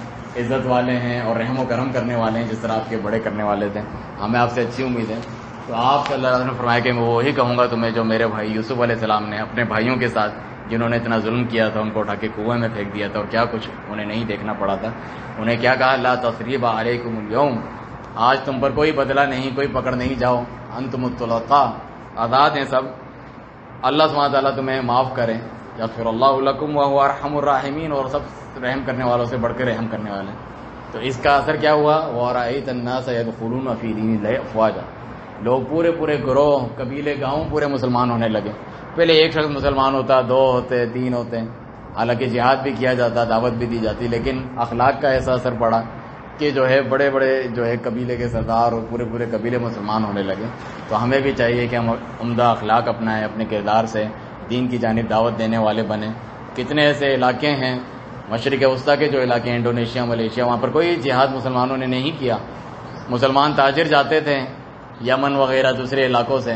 [SPEAKER 1] عزت والے ہیں اور رحم و کرم کرنے والے ہیں، جس طرح آپ کے بڑے کرنے والے تھے، ہمیں آپ سے اچھی امید ہے۔ تو آپ صلی اللہ علیہ وسلم نے فرمایا کہ میں وہی کہوں گا تمہیں جو میرے بھائی یوسف علیہ السلام نے اپنے بھائیوں کے ساتھ، جنہوں نے اتنا ظلم کیا تھا، ان کو اٹھا کے کنویں میں پھینک دیا تھا، اور کیا کچھ انہیں نہیں دیکھنا پڑا تھا، انہیں کیا کہا، لا تثریب علیکم اليوم، آج تم پر کوئی بدلہ نہیں، کوئی پکڑ نہیں، جاؤ، انتم الطلقاء، آزاد ہیں سب، اللہ سبحانہ تعالیٰ تمہیں معاف کرے، یغفر اللہ لکم وہو ارحم الراحمین، اور سب رحم کرنے والوں سے بڑھ کے رحم کرنے والے۔ تو اس کا اثر کیا ہوا، وَرَأَيْتَ النَّاسَ يَدْخُلُونَ فِي دِينِ اللَّهِ أَفْوَاجًا، لوگ پورے گروہ، قبیلے، گاؤں پورے مسلمان ہونے لگے۔ پہلے ایک شخص مسلمان ہوتا، 2 ہوتے، 3 ہوتے، حالانکہ جہاد بھی کیا جاتا، دعوت بھی دی جاتی، لیکن اخلاق کا ایسا اثر پڑا کہ جو ہے بڑے جو ہے قبیلے کے سردار اور پورے قبیلے مسلمان ہونے لگے۔ تو ہمیں بھی چاہیے کہ ہم عمدہ اخلاق اپنائیں، اپنے کردار سے دین کی جانب دعوت دینے والے بنیں۔ کتنے ایسے علاقے ہیں مشرق وسطیٰ کے جو علاقے ہیں، انڈونیشیا، ملیشیا، وہاں پر کوئی جہاد مسلمانوں نے نہیں کیا، مسلمان تاجر جاتے تھے یمن وغیرہ دوسرے علاقوں سے،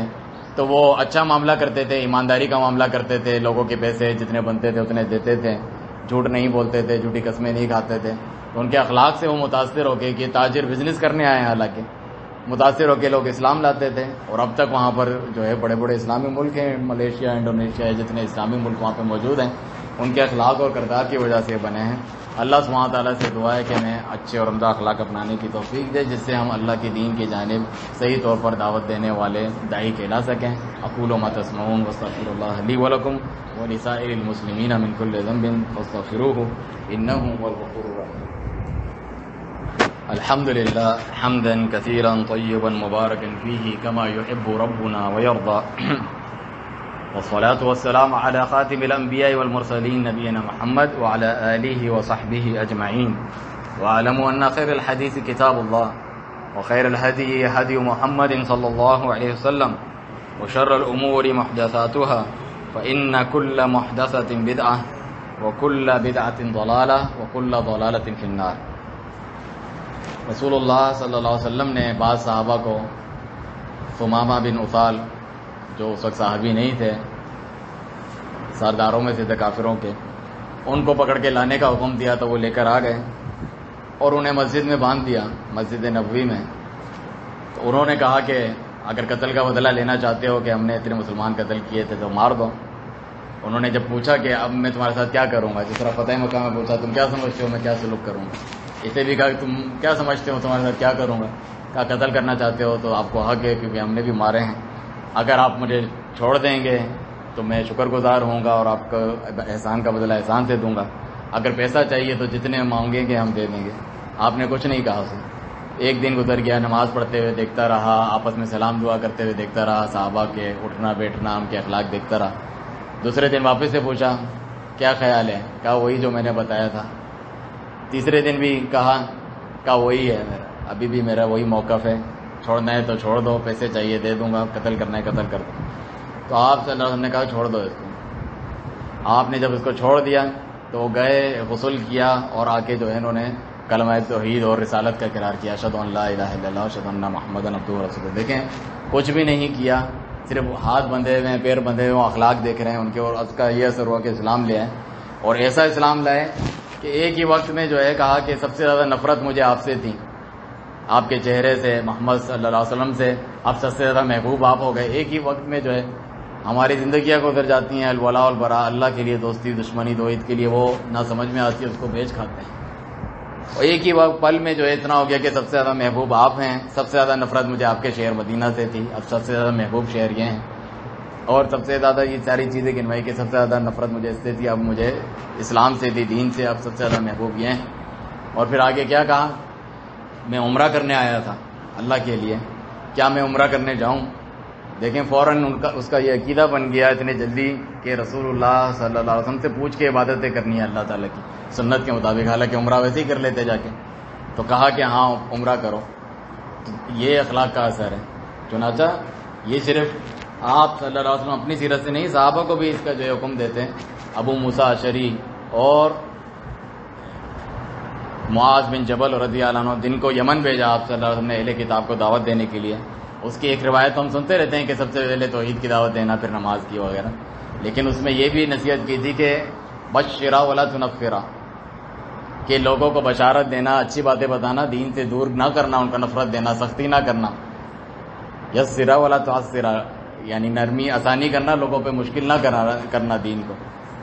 [SPEAKER 1] تو وہ اچھا معاملہ کرتے تھے، ایمانداری کا معاملہ کرتے تھے، لوگوں کے پیسے جتنے بنتے تھے اتنے دیتے تھے، جھوٹ نہیں بولتے تھے، جھوٹی قسمیں نہیں کھاتے تھے، تو ان کے اخلاق سے وہ متاثر ہو کے کہ تاجر بزنس کرنے آئے ہیں، حالانکہ متاثر ہو کے لوگ اسلام لاتے تھے، اور اب تک وہاں پر جو ہے بڑے اسلامی ملک ہیں، ملیشیا، انڈونیشیا، جتنے اسلامی ملک وہاں پہ موجود ہیں، ان کے اخلاق اور کردار کی وجہ سے بنے ہیں۔ اللہ سبحانہ تعالیٰ سے دعا ہے کہ ہمیں اچھے اور عمدہ اخلاق اپنانے کی توفیق دے، جس سے ہم اللہ کی دین کی جانب صحیح طور پر دعوت دینے والے داعی کہلا سکیں۔ اقول ما تسمعون واستغفر الله لي ولكم ولسائر المسلمين من كل ذنب فاستغفروه انه هو الغفور الرحيم۔ الحمد لله حمدا كثيرا طيبا مباركا فيه كما يحب ربنا ويرضى، والصلاة والسلام على خاتم الأنبياء والمرسلين نبينا محمد وعلى آله وصحبه أجمعين، واعلموا أن خير الحديث كتاب الله، وخير الهدي هدي محمد صلى الله عليه وسلم، وشر الأمور محدثاتها، فإن كل محدثة بدعة، وكل بدعة ضلالة، وكل ضلالة في النار۔ رسول اللہ صلی اللہ علیہ وسلم نے بعض صحابہ کو، ثمامہ بن اثال جو اس وقت صحابی نہیں تھے، سرداروں میں سے تھے کافروں کے، ان کو پکڑ کے لانے کا حکم دیا تو وہ لے کر آ گئے اور انہیں مسجد میں باندھ دیا، مسجد نبوی میں۔ تو انہوں نے کہا کہ اگر قتل کا بدلہ لینا چاہتے ہو کہ ہم نے اتنے مسلمان قتل کیے تھے تو مار دو۔ انہوں نے جب پوچھا کہ اب میں تمہارے ساتھ کیا کروں گا، جس طرح فتح مکہ میں پوچھا تم کیا سمجھتے ہو میں کیا سلوک کروں گا، اسے بھی کہا تم کیا سمجھتے ہو تمہارے ساتھ کیا کروں گا، کہا قتل کرنا چاہتے ہو تو آپ کو حق ہے کیونکہ ہم نے بھی مارے ہیں، اگر آپ مجھے چھوڑ دیں گے تو میں شکر گزار ہوں گا اور آپ کو احسان کا بدلہ احسان سے دوں گا، اگر پیسہ چاہیے تو جتنے مانگیں گے ہم دے دیں گے۔ آپ نے کچھ نہیں کہا اسے۔ ایک دن گزر گیا، نماز پڑھتے ہوئے دیکھتا رہا، آپس میں سلام دعا کرتے ہوئے دیکھتا رہا، صحابہ کے اٹھنا بیٹھنا ان کے اخلاق دیکھتا رہا۔ دوسرے دن واپس سے پوچھا کیا خیال ہے، کہا وہی جو میں نے بتایا تھا۔ تیسرے دن بھی کہا وہی ہے میرا، ابھی بھی میرا وہی موقف ہے، چھوڑنا ہے تو چھوڑ دو، پیسے چاہیے دے دوں گا، قتل کرنا ہے قتل کر دو۔ تو آپ صلی اللہ علیہ وسلم نے کہا چھوڑ دو اس کو۔ آپ نے جب اس کو چھوڑ دیا تو وہ گئے، غسل کیا اور آ کے جو ہے انہوں نے کلمہ توحید اور رسالت کا اقرار کیا، اشہد ان لا الہ الا اللہ اشہد ان محمد عبدہ ورسولہ۔ دیکھیں کچھ بھی نہیں کیا، صرف ہاتھ بندھے ہوئے ہیں، پیر بندھے ہوئے ہیں، اخلاق دیکھ رہے ہیں ان کے، اور اس کا یہ اثر ہوا کہ اسلام لے آئے، اور ایسا اسلام لائے کہ ایک ہی وقت میں جو ہے کہا کہ سب سے زیادہ نفرت مجھے آپ سے تھی، آپ کے چہرے سے، محمد صلی اللہ علیہ وسلم سے، اب سب سے زیادہ محبوب آپ ہو گئے۔ ایک ہی وقت میں جو ہے ہماری زندگیاں گزر جاتی ہیں، الولاء والبراء، اللہ کے لیے دوستی دشمنی توحید کے لیے وہ نہ سمجھ میں آتی ہے، اس کو بیچ کھاتے ہیں، اور ایک ہی وقت پل میں جو ہے اتنا ہو گیا کہ سب سے زیادہ محبوب آپ ہیں، سب سے زیادہ نفرت مجھے آپ کے شہر مدینہ سے تھی، اب سب سے زیادہ محبوب شہر یہ ہیں، اور سب سے زیادہ یہ ساری چیزیں گنوائی کہ سب سے زیادہ نفرت مجھے اس سے تھی، اب مجھے اسلام سے تھی، دین سے، اب سب سے زیادہ محبوب یہ ہیں۔ اور پھر آگے کیا کہا، میں عمرہ کرنے آیا تھا اللہ کے لیے، کیا میں عمرہ کرنے جاؤں؟ دیکھیں فوراً اس کا یہ عقیدہ بن گیا اتنے جلدی کہ رسول اللہ صلی اللہ علیہ وسلم سے پوچھ کے عبادتیں کرنی ہے اللہ تعالیٰ کی سنت کے مطابق، حالانکہ عمرہ ویسے ہی کر لیتے جا کے، تو کہا کہ ہاں عمرہ کرو۔ تو یہ اخلاق کا اثر ہے۔ چنانچہ یہ صرف آپ صلی اللہ علیہ وسلم اپنی سیرت سے نہیں، صحابہ کو بھی اس کا جو ہے حکم دیتے ہیں۔ ابو موسیٰ اشعری اور معاذ بن جبل رضی اللہ عنہ جن کو یمن بھیجا آپ صلی اللہ علیہ وسلم نے اہل کتاب کو دعوت دینے کے لیے، اس کی ایک روایت ہم سنتے رہتے ہیں کہ سب سے پہلے توحید کی دعوت دینا، پھر نماز کی وغیرہ، لیکن اس میں یہ بھی نصیحت کی تھی کہ بشرا ولا تنفرا، کہ لوگوں کو بشارت دینا، اچھی باتیں بتانا، دین سے دور نہ کرنا، ان کا نفرت دینا، سختی نہ کرنا، یسرا ولا تعسرا، یعنی نرمی آسانی کرنا، لوگوں پہ مشکل نہ کرنا دین کو۔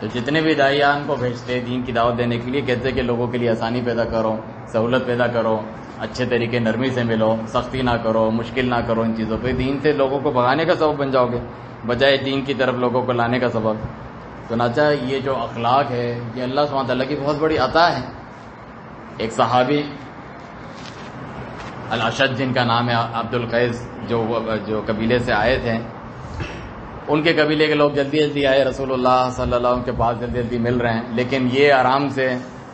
[SPEAKER 1] تو جتنے بھی داعیان کو بھیجتے دین کی دعوت دینے کے لیے کہتے کہ لوگوں کے لیے آسانی پیدا کرو، سہولت پیدا کرو، اچھے طریقے نرمی سے ملو، سختی نہ کرو، مشکل نہ کرو، ان چیزوں پہ دین سے لوگوں کو بھگانے کا سبب بن جاؤ گے بجائے دین کی طرف لوگوں کو لانے کا سبب۔ چنانچہ یہ جو اخلاق ہے یہ اللہ سبحانہ تعالیٰ کی بہت بڑی عطا ہے۔ ایک صحابی الاشد جن کا نام ہے عبد القیس، جو قبیلے سے آئے تھے، ان کے قبیلے کے لوگ جلدی جلدی آئے رسول اللہ صلی اللہ علیہ وسلم کے پاس، جلدی جلدی مل رہے ہیں، لیکن یہ آرام سے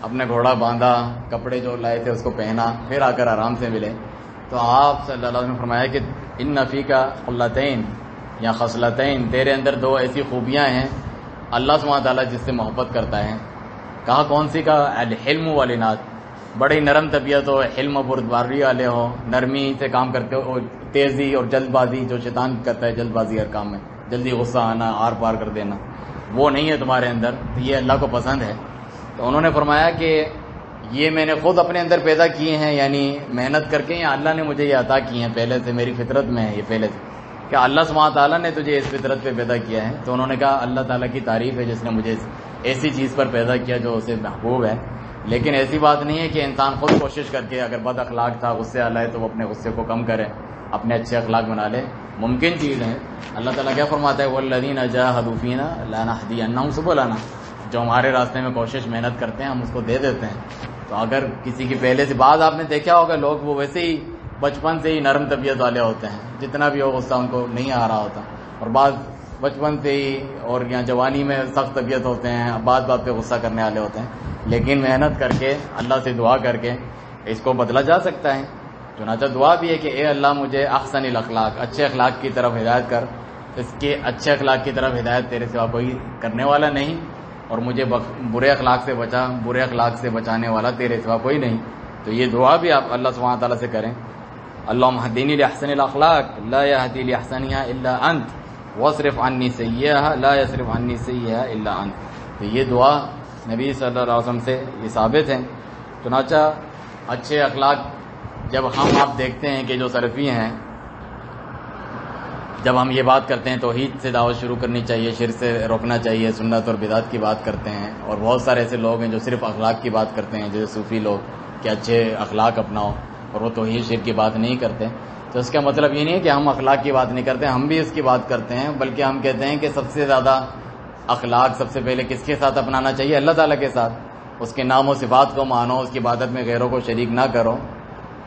[SPEAKER 1] اپنے گھوڑا باندھا، کپڑے جو لائے تھے اس کو پہنا، پھر آ کر آرام سے ملے۔ تو آپ صلی اللہ علیہ وسلم نے فرمایا کہ ان فیک خلتین یا خصلتین، تیرے اندر دو ایسی خوبیاں ہیں اللہ سبحانہ تعالیٰ جس سے محبت کرتا ہے۔ کہا کون سی؟ کا الحلم والانات، بڑی نرم طبیعت ہو، حلم و بردباری والے ہو، نرمی سے کام کرتے ہو، تیزی اور جلد بازی جو شیطان کرتا ہے، جلد بازی ہر کام میں، جلدی غصہ آنا، آر پار کر دینا، وہ نہیں ہے تمہارے اندر، تو یہ اللہ کو پسند ہے۔ تو انہوں نے فرمایا کہ یہ میں نے خود اپنے اندر پیدا کیے ہیں، یعنی محنت کر کے، یا اللہ نے مجھے یہ عطا کی ہیں پہلے سے، میری فطرت میں ہے یہ پہلے سے، کہ اللہ سبحانہ تعالیٰ نے تجھے اس فطرت پہ پیدا کیا ہے۔ تو انہوں نے کہا اللہ تعالیٰ کی تعریف ہے جس نے مجھے ایسی چیز پر پیدا کیا جو اسے محبوب ہے، لیکن ایسی بات نہیں ہے کہ انسان خود کوشش کر کے، اگر بد اخلاق تھا، غصے والا ہے، تو وہ اپنے غصے کو کم کرے، اپنے اچھے اخلاق بنا لے، ممکن چیز ہے۔ اللہ تعالیٰ کیا فرماتا ہے والذین جاہدوا فینا لنہدینہم سبلنا، جو ہمارے راستے میں کوشش محنت کرتے ہیں ہم اس کو دے دیتے ہیں۔ تو اگر کسی کی پہلے سے بعض آپ نے دیکھا ہوگا لوگ وہ ویسے ہی بچپن سے ہی نرم طبیعت والے ہوتے ہیں، جتنا بھی ہو غصہ ان کو نہیں آ رہا ہوتا، اور بعض بچپن سے ہی اور یہاں جوانی میں سخت طبیعت ہوتے ہیں، بات بات پہ غصہ کرنے والے ہوتے ہیں، لیکن محنت کر کے اللہ سے دعا کر کے اس کو بدلا جا سکتا ہے۔ چنانچہ دعا بھی ہے کہ اے اللہ مجھے احسن الاخلاق، اچھے اخلاق کی طرف ہدایت کر، اس کے اچھے اخلاق کی طرف ہدایت تیرے سوا کوئی کرنے والا نہیں، اور مجھے برے اخلاق سے بچا، برے اخلاق سے بچانے والا تیرے سوا کوئی نہیں۔ تو یہ دعا بھی آپ اللہ سبحانہ تعالیٰ سے کریں، اللہم اہدنی لاحسن الاخلاق لا یہدی لاحسنہا الا انت واصرف عنی سیئہا لا یصرف عنی سیئہا الا انت۔ تو یہ دعا نبی صلی اللہ علیہ وسلم سے یہ ثابت ہیں۔ چنانچہ اچھے اخلاق جب آپ دیکھتے ہیں کہ جو سلفی ہیں، جب ہم یہ بات کرتے ہیں توحید سے دعوت شروع کرنی چاہیے، شرک سے روکنا چاہیے، سنت اور بدعت کی بات کرتے ہیں، اور بہت سارے ایسے لوگ ہیں جو صرف اخلاق کی بات کرتے ہیں، جیسے صوفی لوگ کہ اچھے اخلاق اپناؤ، اور وہ توحید شرک کی بات نہیں کرتے، تو اس کا مطلب یہ نہیں ہے کہ ہم اخلاق کی بات نہیں کرتے، ہم بھی اس کی بات کرتے ہیں، بلکہ ہم کہتے ہیں کہ سب سے زیادہ اخلاق سب سے پہلے کس کے ساتھ اپنانا چاہیے؟ اللہ تعالیٰ کے ساتھ۔ اس کے نام و صفات کو مانو، اس کی عبادت میں غیروں کو شریک نہ کرو،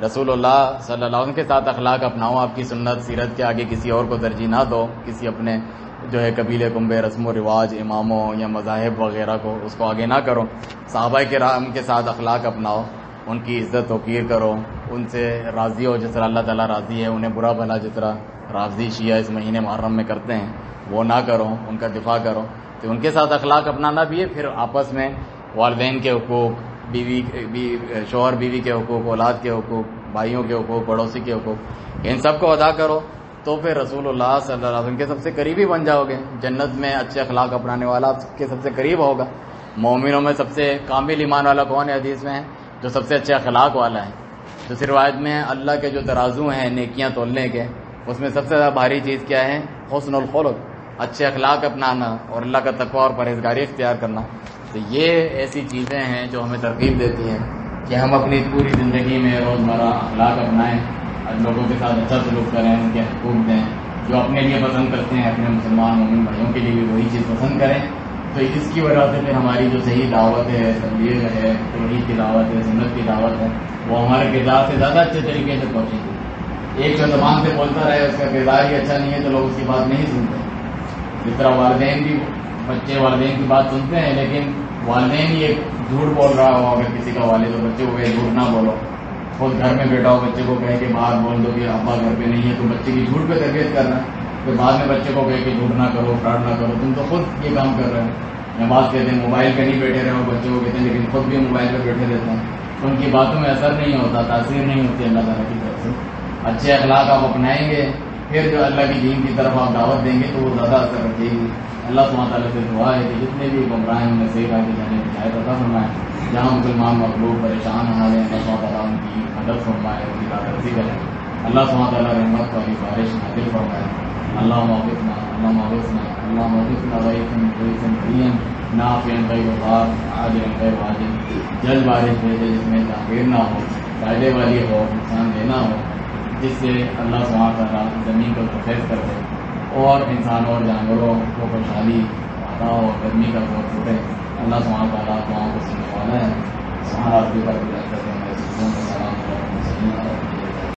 [SPEAKER 1] رسول اللہ صلی اللہ علیہ وسلم کے ساتھ اخلاق اپناؤ، آپ کی سنت سیرت کے آگے کسی اور کو ترجیح نہ دو، کسی اپنے جو ہے قبیلے کنبے رسم و رواج اماموں یا مذاہب وغیرہ کو اس کو آگے نہ کرو، صحابہ کرام کے ساتھ اخلاق اپناؤ، ان کی عزت توقیر کرو، ان سے راضی ہو جس طرح اللہ تعالیٰ راضی ہے، انہیں برا بھلا جس طرح رافضی شیعہ اس مہینے محرم میں کرتے ہیں وہ نہ کرو، ان کا دفاع کرو، تو ان کے ساتھ اخلاق اپنانا بھی ہے۔ پھر آپس میں والدین کے حقوق، شوہر بیوی کے حقوق، اولاد کے حقوق، بھائیوں کے حقوق، پڑوسی کے حقوق، ان سب کو ادا کرو، تو پھر رسول اللہ صلی اللہ علیہ وسلم کے سب سے قریبی بن جاؤ گے۔ جنت میں اچھے اخلاق اپنانے والا آپ کے سب سے قریب ہوگا۔ مومنوں میں سب سے کامل ایمان والا کون ہے؟ حدیث میں ہے جو سب سے اچھے اخلاق والا ہے۔ دوسری روایت میں اللہ کے جو ترازو ہیں نیکیاں تولنے کے، اس میں سب سے زیادہ بھاری چیز کیا ہے؟ حسن الخلق، اچھے اخلاق اپنانا اور اللہ کا تقویٰ اور پرہیزگاری اختیار کرنا۔ تو یہ ایسی چیزیں ہیں جو ہمیں ترغیب دیتی ہیں کہ ہم اپنی پوری زندگی میں روزمرہ اخلاق اپنائیں، لوگوں کے ساتھ اچھا سلوک کریں، ان کے حقوق دیں، جو اپنے لیے پسند کرتے ہیں اپنے مسلمان مومن بھائیوں کے لیے بھی وہی چیز پسند کریں۔ تو اس کی وجہ سے پھر ہماری جو صحیح دعوت ہے، تبلیغ ہے، توحید کی دعوت ہے، سنت کی دعوت ہے، وہ ہمارے کردار سے زیادہ اچھے طریقے سے پہنچے گی۔ ایک جو زبان سے بولتا رہے اس کا کردار ہی اچھا نہیں ہے تو لوگ اس کی بات نہیں سنتے۔ جس طرح والدین بھی بچے والدین کی بات سنتے ہیں، لیکن والدین ہی ایک جھوٹ بول رہا ہو، اگر کسی کا والد تو بچے کو کہے جھوٹ نہ بولو، خود گھر میں بیٹھا ہو بچے کو کہے کہ باہر بول دو کہ ابا گھر پہ نہیں ہے، تو بچے کی جھوٹ پہ تربیت کرنا ہے، پھر بعد میں بچے کو کہے کہ جھوٹ نہ کرو، فراڈ نہ کرو، تم تو خود یہ کام کر رہے ہو۔ نماز کہتے ہیں موبائل پہ نہیں بیٹھے رہے ہو، بچے کو کہتے ہیں لیکن خود بھی موبائل پہ بیٹھے رہتے ہیں، تو ان کی باتوں میں اثر نہیں ہوتا، تاثیر نہیں ہوتی اللہ تعالیٰ کی طرف سے۔ اچھے اخلاق آپ اپنائیں گے، پھر جو اللہ کی دین کی طرف آپ دعوت دیں گے تو وہ زیادہ اثر رکھے گی۔ اللہ سبحانہ تعالیٰ سے دعا ہے کہ جتنے بھی گمراہ ہیں انہیں صحیح راہ پہ جانے کی ہدایت عطا فرمائے، جہاں مسلمان مغلوب پریشان حال ہیں اللہ سبحانہ تعالیٰ ان کی مدد فرمائے، ان کی دادرسی کرے، اللہ سبحانہ تعالیٰ رحمت والی بارش نازل فرمائے۔ اللہ موقفنا اللہ موقفنا اللہ موقفنا غیثاً غیثاً بریئاً نافعاً غیر ضار عاجلاً غیر عاجل، جلد بارش بھیجے جس میں تاخیر نہ ہو، فائدے والی ہو، نقصان دینا ہو، جس سے اللہ سبحانہ تعالیٰ زمین کو سفید کر دے اور انسان اور جانوروں کو خوشحالی عطا ہو، گرمی کا بہت چھوٹے۔ اللہ سبحانہ تعالیٰ دعاؤں کو سننے والا ہے۔ سبحان ربک رب العزت